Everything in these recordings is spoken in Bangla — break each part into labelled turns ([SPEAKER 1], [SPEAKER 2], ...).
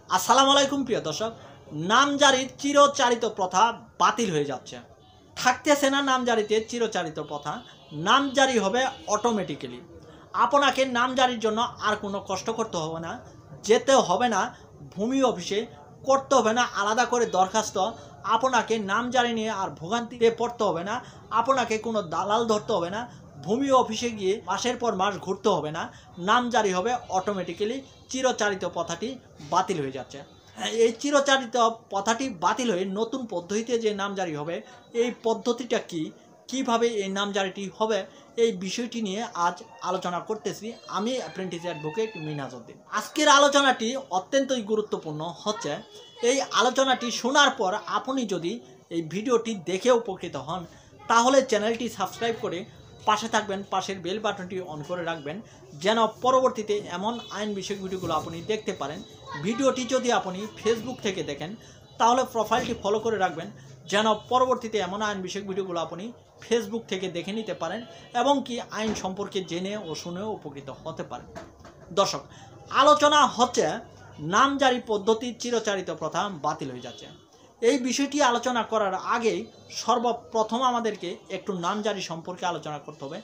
[SPEAKER 1] আসসালামু আলাইকুম প্রিয় দর্শক, নামজারির চিরচারিত প্রথা বাতিল হয়ে যাচ্ছে। থাকতেছে না নামজারিতে চিরচারিত প্রথা, নামজারি হবে অটোমেটিক্যালি। আপনাকে নামজারির জন্য আর কোনো কষ্ট করতে হবে না, যেতে হবে না ভূমি অফিসে, করতে হবে না আলাদা করে দরখাস্ত, আপনাকে নামজারি নিয়ে আর ভোগান্তিতে পড়তে হবে না, আপনাকে কোনো দালাল ধরতে হবে না, ভূমি অফিসে গিয়ে মাসের পর মাস ঘুরতে হবে না, নামজারি হবে অটোমেটিক্যালি। চিরচারিত প্রথাটি বাতিল হয়ে যাচ্ছে। এই চিরচারিত প্রথাটি বাতিল হয়ে নতুন পদ্ধতিতে যে নামজারি হবে, এই পদ্ধতিটা কিভাবে এই নামজারিটি হবে, এই বিষয়টি নিয়ে আজ আলোচনা করতেছি আমি অ্যাপ্রেন্টিস অ্যাডভোকেট মিনহাজউদ্দিন। আজকের আলোচনাটি অত্যন্তই গুরুত্বপূর্ণ হচ্ছে। এই আলোচনাটি শোনার পর আপনি যদি এই ভিডিওটি দেখে উপকৃত হন, তাহলে চ্যানেলটি সাবস্ক্রাইব করে পাশে থাকবেন, পাশের বেল বাটনটি অন করে রাখবেন, যেন পরবর্তীতে এমন আইন বিষয়ক ভিডিওগুলো আপনি দেখতে পারেন। ভিডিওটি যদি আপনি ফেসবুক থেকে দেখেন, তাহলে প্রোফাইলটি ফলো করে রাখবেন, যেন পরবর্তীতে এমন আইন বিষয়ক ভিডিওগুলো আপনি ফেসবুক থেকে দেখে নিতে পারেন এবং কি আইন সম্পর্কে জেনে ও শুনেও উপকৃত হতে পারেন। দর্শক, আলোচনা হচ্ছে নামজারি পদ্ধতির চিরচারিত প্রথা বাতিল হয়ে যাচ্ছে। এই বিষয়টি আলোচনা করার আগেই সর্বপ্রথম আমাদেরকে একটু নামজারি সম্পর্কে আলোচনা করতে হবে।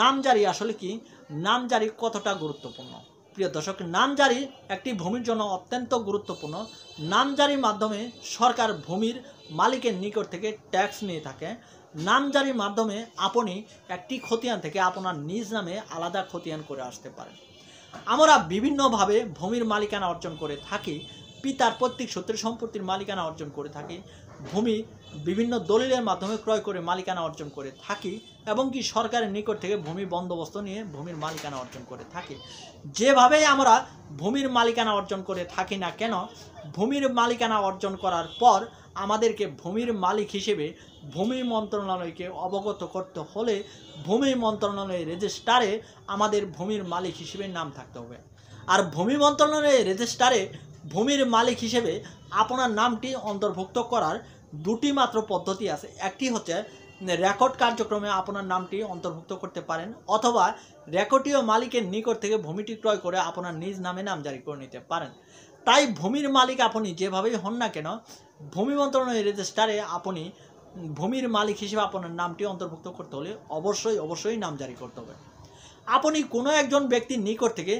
[SPEAKER 1] নামজারি আসলে কি, নামজারি কতটা গুরুত্বপূর্ণ। প্রিয় দর্শক, নামজারি একটি ভূমির জন্য অত্যন্ত গুরুত্বপূর্ণ। নামজারির মাধ্যমে সরকার ভূমির মালিকের নিকট থেকে ট্যাক্স নিয়ে থাকে। নামজারির মাধ্যমে আপনি একটি খতিয়ান থেকে আপনার নিজ নামে আলাদা খতিয়ান করে আসতে পারেন। আমরা বিভিন্নভাবে ভূমির মালিকানা অর্জন করে থাকি। পিতার পৈতৃক সূত্রে সম্পত্তির মালিকানা অর্জন করে থাকি, ভূমি বিভিন্ন দলিলের মাধ্যমে ক্রয় করে মালিকানা অর্জন করে থাকি, এবং কি সরকারের নিকট থেকে ভূমি বন্দোবস্ত নিয়ে ভূমির মালিকানা অর্জন করে থাকি। যেভাবেই আমরা ভূমির মালিকানা অর্জন করে থাকি না কেন, ভূমির মালিকানা অর্জন করার পর আমাদেরকে ভূমির মালিক হিসেবে ভূমি মন্ত্রণালয়কে অবগত করতে হলে ভূমি মন্ত্রণালয়ের রেজিস্টারে আমাদের ভূমির মালিক হিসেবে নাম থাকতে হবে। আর ভূমি মন্ত্রণালয়ের রেজিস্টারে ভূমির মালিক হিসেবে আপনার নামটি অন্তর্ভুক্ত করার দুটি মাত্র পদ্ধতি আছে। একটি হচ্ছে রেকর্ড কার্যক্রমে আপনার নামটি অন্তর্ভুক্ত করতে পারেন, অথবা রেকর্ডীয় মালিকের নিকট থেকে ভূমিটি ক্রয় করে আপনার নিজ নামে নামজারি করে নিতে পারেন। তাই ভূমির মালিক আপনি যেভাবেই হন না কেন, ভূমি মন্ত্রণালয়ের রেজিস্টারে আপনি ভূমির মালিক হিসেবে আপনার নামটি অন্তর্ভুক্ত করতে হলে অবশ্যই নামজারি করতে হবে। আপনি কোনো একজন ব্যক্তির নিকট থেকে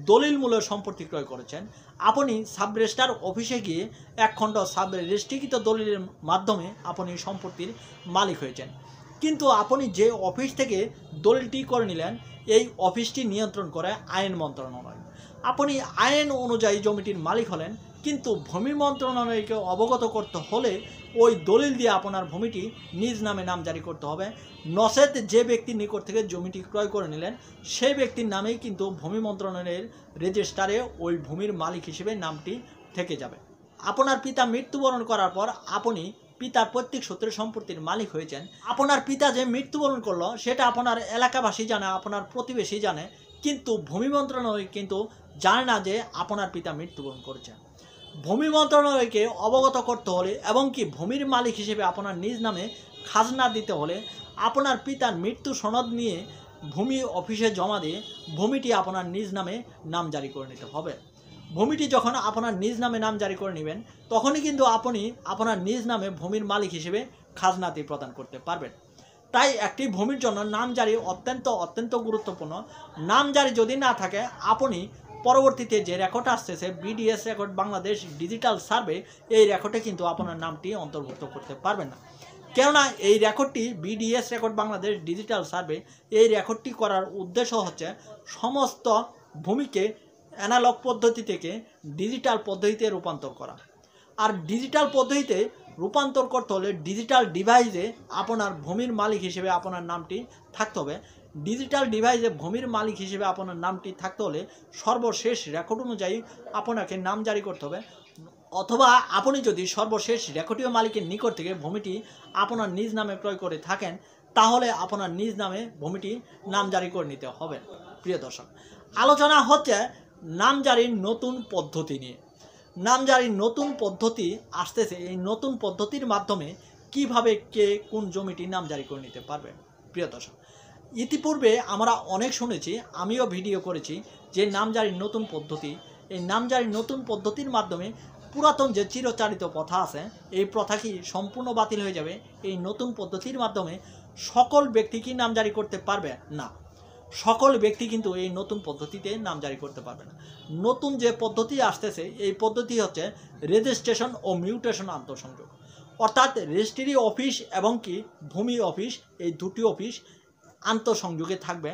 [SPEAKER 1] দলিলমূলক সম্পত্তি ক্রয় করেছেন, আপনি সাব রেজিস্ট্রার অফিসে গিয়ে এক খণ্ড সাব রেজিস্ট্রিকৃত দলিলের মাধ্যমে আপনি সম্পত্তির মালিক হয়েছেন। কিন্তু আপনি যে অফিস থেকে দলিলটি করে নিলেন, এই অফিসটি নিয়ন্ত্রণ করে আইন মন্ত্রণালয়। আপনি আইন অনুযায়ী জমিটির মালিক হলেন, কিন্তু ভূমি মন্ত্রণালয়কে অবগত করতে হলে ওই দলিল দিয়ে আপনার ভূমিটি নিজ নামে নামজারি করতে হবে। নচেত যে ব্যক্তির নিকট থেকে জমিটি ক্রয় করে নিলেন, সেই ব্যক্তির নামেই কিন্তু ভূমি মন্ত্রণালয়ের রেজিস্টারে ওই ভূমির মালিক হিসেবে নামটি থেকে যাবে। আপনার পিতা মৃত্যুবরণ করার পর আপনি পিতার পৈতৃক সূত্রে সম্পত্তির মালিক হয়েছেন। আপনার পিতা যে মৃত্যুবরণ করলো সেটা আপনার এলাকাবাসী জানে, আপনার প্রতিবেশী জানে, কিন্তু ভূমি মন্ত্রণালয় কিন্তু জানে না যে আপনার পিতা মৃত্যুবরণ করেছে। ভূমি মন্ত্রণালয়কে অবগত করতে হলে এবং কি ভূমির মালিক হিসেবে আপনার নিজ নামে খাজনা দিতে হলে আপনার পিতার মৃত্যু সনদ নিয়ে ভূমি অফিসে জমা দিয়ে ভূমিটি আপনার নিজ নামে নামজারি করে নিতে হবে। ভূমিটি যখন আপনার নিজ নামে নামজারি করে নেবেন, তখনই কিন্তু আপনি আপনার নিজ নামে ভূমির মালিক হিসেবে খাজনাটি প্রদান করতে পারবেন। তাই একটি ভূমির জন্য নামজারি অত্যন্ত গুরুত্বপূর্ণ। নামজারি যদি না থাকে, আপনি পরবর্তীতে যে রেকর্ড আসতেছে BDS record Bangladesh digital survey, এই রেকর্ডে কিন্তু আপনার নামটি অন্তর্ভুক্ত করতে পারবেন না। কেননা এই রেকর্ডটি BDS record Bangladesh digital survey, এই রেকর্ডটি করার উদ্দেশ্য হচ্ছে সমস্ত ভূমিকে অ্যানালগ পদ্ধতি থেকে ডিজিটাল পদ্ধতিতে রূপান্তর করা। আর ডিজিটাল পদ্ধতিতে রূপান্তর করতে হলে ডিজিটাল ডিভাইসে আপনার ভূমির মালিক হিসেবে আপনার নামটি থাকতে হবে। ডিজিটাল ডিভাইসে ভূমির মালিক হিসেবে আপনার নামটি থাকতে হলে সর্বশেষ রেকর্ড অনুযায়ী আপনাকে নাম জারি করতে হবে, অথবা আপনি যদি সর্বশেষ রেকর্ডীয় মালিকের নিকট থেকে ভূমিটি আপনার নিজ নামে ক্রয় করে থাকেন, তাহলে আপনার নিজ নামে ভূমিটি নামজারি করে নিতে হবে। প্রিয় দর্শক, আলোচনা হচ্ছে নামজারির নতুন পদ্ধতি নিয়ে। নামজারির নতুন পদ্ধতি আসতেছে, এই নতুন পদ্ধতির মাধ্যমে কিভাবে কে কোন জমিটি নামজারি করে নিতে পারবে। প্রিয় দর্শক, ইতিপূর্বে আমরা অনেক শুনেছি, আমিও ভিডিও করেছি যে নামজারির নতুন পদ্ধতি। এই নামজারির নতুন পদ্ধতির মাধ্যমে পুরাতন যে চিরচারিত প্রথা আছে এই প্রথা কি সম্পূর্ণ বাতিল হয়ে যাবে? এই নতুন পদ্ধতির মাধ্যমে সকল ব্যক্তি কি নামজারি করতে পারবে না? সকল ব্যক্তি কিন্তু এই নতুন পদ্ধতিতে নামজারি করতে পারবে না। নতুন যে পদ্ধতি আসতেছে এই পদ্ধতি হচ্ছে রেজিস্ট্রেশন ও মিউটেশন আন্তঃসংযোগ, অর্থাৎ রেজিস্ট্রি অফিস এবং কি ভূমি অফিস এই দুটি অফিস আন্তঃসংযোগে থাকবে।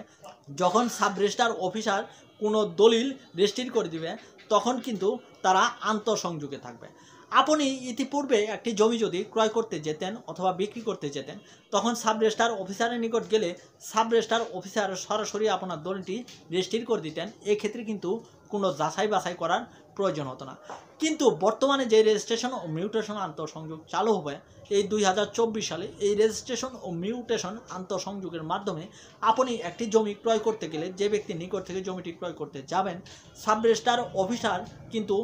[SPEAKER 1] যখন সাব রেজিস্ট্রার অফিসার কোনো দলিল রেজিস্ট্রি করে দিবে তখন কিন্তু তারা আন্তঃসংযোগে থাকবে। আপনি ইতিপূর্বে একটি জমি যদি ক্রয় করতে যেতেন অথবা বিক্রি করতে যেতেন তখন সাব রেজিস্ট্রার অফিসারের নিকট গেলে সাব রেজিস্ট্রার অফিসার সরাসরি আপনার দলিলটি রেজিস্ট্রি করে দিতেন। এক্ষেত্রে কিন্তু কোনো যাচাই বাছাই করার প্রয়োজন হতো না। কিন্তু বর্তমানে যে রেজিস্ট্রেশন ও মিউটেশন আন্তঃসংযোগ চালু হবে এই 2024 সালে, এই রেজিস্ট্রেশন ও মিউটেশন আন্তঃসংযোগের মাধ্যমে আপনি একটি জমি ক্রয় করতে গেলে যে ব্যক্তির নিকট থেকে জমিটি ক্রয় করতে যাবেন সাব রেজিস্ট্রার অফিসার কিন্তু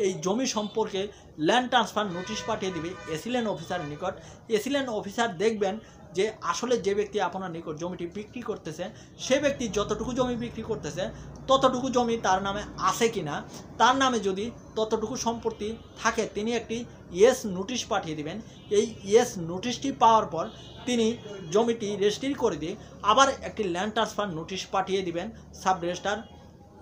[SPEAKER 1] এই জমি সম্পর্কে ল্যান্ড ট্রান্সফার নোটিশ পাঠিয়ে দিবে এসিলেন অফিসারের নিকট। এসিলেন অফিসার দেখবেন যে আসলে যে ব্যক্তি আপনার নিকট জমিটি বিক্রি করতেছে সে ব্যক্তি যতটুকু জমি বিক্রি করতেছে ততটুকু জমি তার নামে আছে কিনা, তার নামে যদি ততটুকু সম্পত্তি থাকে তিনি একটি ইয়েস নোটিশ পাঠিয়ে দিবেন। এই ইয়েস নোটিশটি পাওয়ার পর তিনি জমিটি রেজিস্ট্রি করে দিয়ে আবার একটি ল্যান্ড ট্রান্সফার নোটিশ পাঠিয়ে দিবেন সাব রেজিস্ট্রার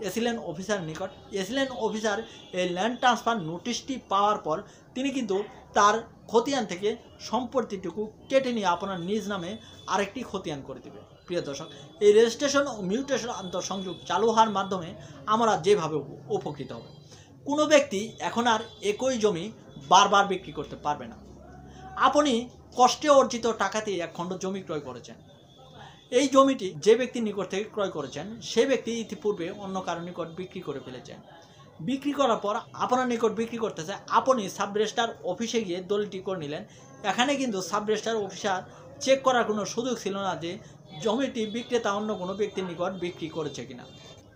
[SPEAKER 1] এসিলেন অফিসার নিকট। এসিলেন অফিসার এই ল্যান্ড ট্রান্সফার নোটিশটি পাওয়ার পর তিনি কিন্তু তার খতিয়ান থেকে সম্পত্তিটুকু কেটে নিয়ে আপনার নিজ নামে আরেকটি খতিয়ান করে দেবে। প্রিয় দর্শক, এই রেজিস্ট্রেশন ও মিউটেশন আন্তঃসংযোগ চালু হওয়ার মাধ্যমে আমরা যেভাবে উপকৃত হবে, কোনো ব্যক্তি এখন আর একই জমি বারবার বিক্রি করতে পারবে না। আপনি কষ্টে অর্জিত টাকাতে এক খণ্ড জমি ক্রয় করেছেন, এই জমিটি যে ব্যক্তির নিকট থেকে ক্রয় করেছেন সে ব্যক্তি ইতিপূর্বে অন্য কারো নিকট বিক্রি করে ফেলেছেন। বিক্রি করার পর আপনার নিকট বিক্রি করতেছে, আপনি সাব রেজিস্ট্রার অফিসে গিয়ে দলিলটি করে নিলেন। এখানে কিন্তু সাব রেজিস্ট্রার অফিসার চেক করার কোনো সুযোগ ছিল না যে জমিটি বিক্রেতা অন্য কোনো ব্যক্তির নিকট বিক্রি করেছে কিনা।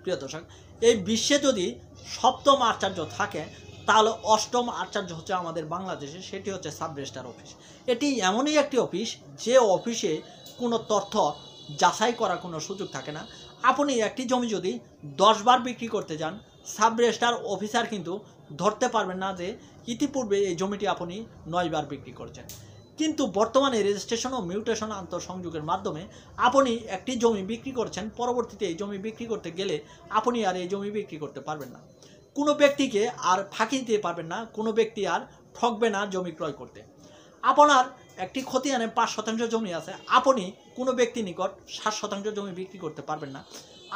[SPEAKER 1] প্রিয় দর্শক, এই বিশ্বে যদি সপ্তম আচার্য থাকে তাহলে অষ্টম আচার্য হচ্ছে আমাদের বাংলাদেশে, সেটি হচ্ছে সাব রেজিস্ট্রার অফিস। এটি এমনই একটি অফিস যে অফিসে কোনো তথ্য যাচাই করার কোনো সুযোগ থাকে না। আপনি একটি জমি যদি 10 বার বিক্রি করতে যান সাব রেজিস্ট্রার অফিসার কিন্তু ধরতে পারবেন না যে ইতিপূর্বে এই জমিটি আপনি 9 বার বিক্রি করেছেন। কিন্তু বর্তমানে রেজিস্ট্রেশন ও মিউটেশন আন্তঃসংযোগের মাধ্যমে আপনি একটি জমি বিক্রি করছেন, পরবর্তীতে এই জমি বিক্রি করতে গেলে আপনি আর এই জমি বিক্রি করতে পারবেন না। কোনো ব্যক্তিকে আর ফাঁকি দিতে পারবেন না, কোনো ব্যক্তি আর ঠকবে না জমি ক্রয় করতে। আপনার একটি খতিয়ানে 5% জমি আছে, আপনি কোনো ব্যক্তি নিকট 60% জমি বিক্রি করতে পারবেন না।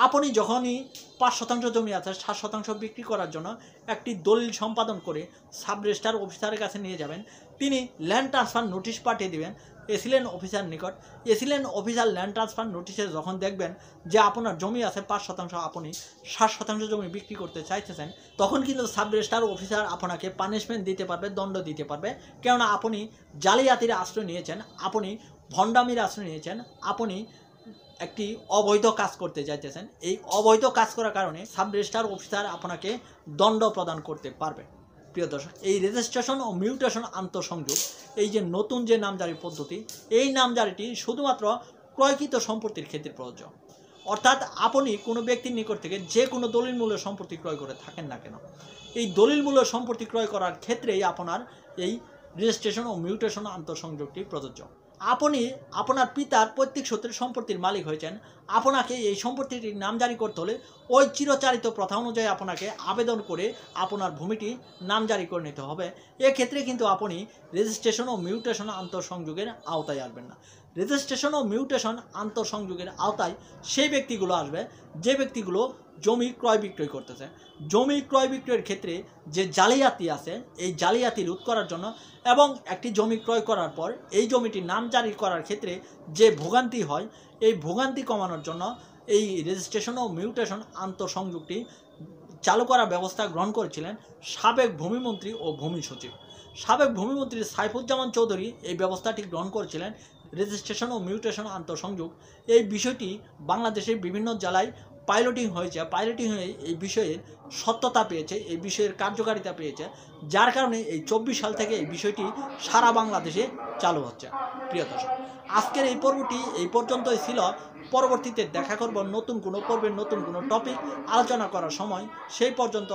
[SPEAKER 1] আপনি যখনই 5% জমি আছে 60% বিক্রি করার জন্য একটি দলিল সম্পাদন করে সাব রেজিস্ট্রার অফিসারের কাছে নিয়ে যাবেন। তিনি ল্যান্ড ট্রান্সফার নোটিশ পাঠিয়ে দেবেন এসিলেন অফিসার নিকট। এসিলেন অফিসার ল্যান্ড ট্রান্সফার নোটিশে যখন দেখবেন যে আপনার জমি আছে 5%, আপনি 60% জমি বিক্রি করতে চাইতেছেন, তখন কিন্তু সাব রেজিস্ট্রার অফিসার আপনাকে পানিশমেন্ট দিতে পারবে, দণ্ড দিতে পারবে। কেননা আপনি জালিয়াতির আশ্রয় নিয়েছেন, আপনি ভণ্ডামির আশ্রয় নিয়েছেন, আপনি একটি অবৈধ কাজ করতে চাইতেছেন। এই অবৈধ কাজ করার কারণে সাব রেজিস্ট্রার অফিসার আপনাকে দণ্ড প্রদান করতে পারবে। প্রিয় দর্শক, এই রেজিস্ট্রেশন ও মিউটেশন আন্তঃসংযোগ এই যে নতুন যে নামজারি পদ্ধতি, এই নামজারিটি শুধুমাত্র ক্রয়কৃত সম্পত্তির ক্ষেত্রে প্রযোজ্য। অর্থাৎ আপনি কোনো ব্যক্তির নিকট থেকে যে কোনো দলিল মূল্য সম্পত্তি ক্রয় করে থাকেন না কেন, এই দলিল মূল্য সম্পত্তি ক্রয় করার ক্ষেত্রেই আপনার এই রেজিস্ট্রেশন ও মিউটেশন আন্তঃসংযোগটি প্রযোজ্য। আপনি আপনার পিতার পৈতৃক সূত্রে সম্পত্তির মালিক হয়েছেন, আপনাকে এই সম্পত্তিটির নামজারি করতে হলে ওই চিরচারিত প্রথা অনুযায়ী আপনাকে আবেদন করে আপনার ভূমিটি নামজারি করে নিতে হবে। এক্ষেত্রে কিন্তু আপনি রেজিস্ট্রেশন ও মিউটেশন আন্তঃসংযোগের আওতায় আসবেন না। রেজিস্ট্রেশন ও মিউটেশন আন্তঃসংযোগের আওতায় সেই ব্যক্তিগুলো আসবে যে ব্যক্তিগুলো জমি ক্রয় বিক্রয় করতেছে। জমি ক্রয় বিক্রয়ের ক্ষেত্রে যে জালিয়াতি আছে এই জালিয়াতি রোধ করার জন্য এবং একটি জমি ক্রয় করার পর এই জমিটি নামজারি করার ক্ষেত্রে যে ভোগান্তি হয় এই ভোগান্তি কমানোর জন্য এই রেজিস্ট্রেশন ও মিউটেশন আন্তঃসংযোগটি চালু করার ব্যবস্থা গ্রহণ করেছিলেন সাবেক ভূমিমন্ত্রী ও ভূমি সচিব। সাবেক ভূমিমন্ত্রী সাইফুজ্জামান চৌধুরী এই ব্যবস্থাটি গ্রহণ করেছিলেন। রেজিস্ট্রেশন ও মিউটেশন আন্তঃসংযোগ এই বিষয়টি বাংলাদেশের বিভিন্ন জেলায় পাইলটিং হয়েছে, পাইলটিং হয়ে এই বিষয়ের সত্যতা পেয়েছে, এই বিষয়ের কার্যকারিতা পেয়েছে, যার কারণে এই 24 সাল থেকে এই বিষয়টি সারা বাংলাদেশে চালু হচ্ছে। প্রিয় দর্শক, আজকের এই পর্বটি এই পর্যন্তই ছিল। পরবর্তীতে দেখা করব নতুন কোনো পর্বের নতুন কোনো টপিক আলোচনা করার সময়। সেই পর্যন্ত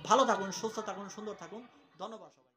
[SPEAKER 1] ভালো থাকুন, সুস্থ থাকুন, সুন্দর থাকুন। ধন্যবাদ সবাই।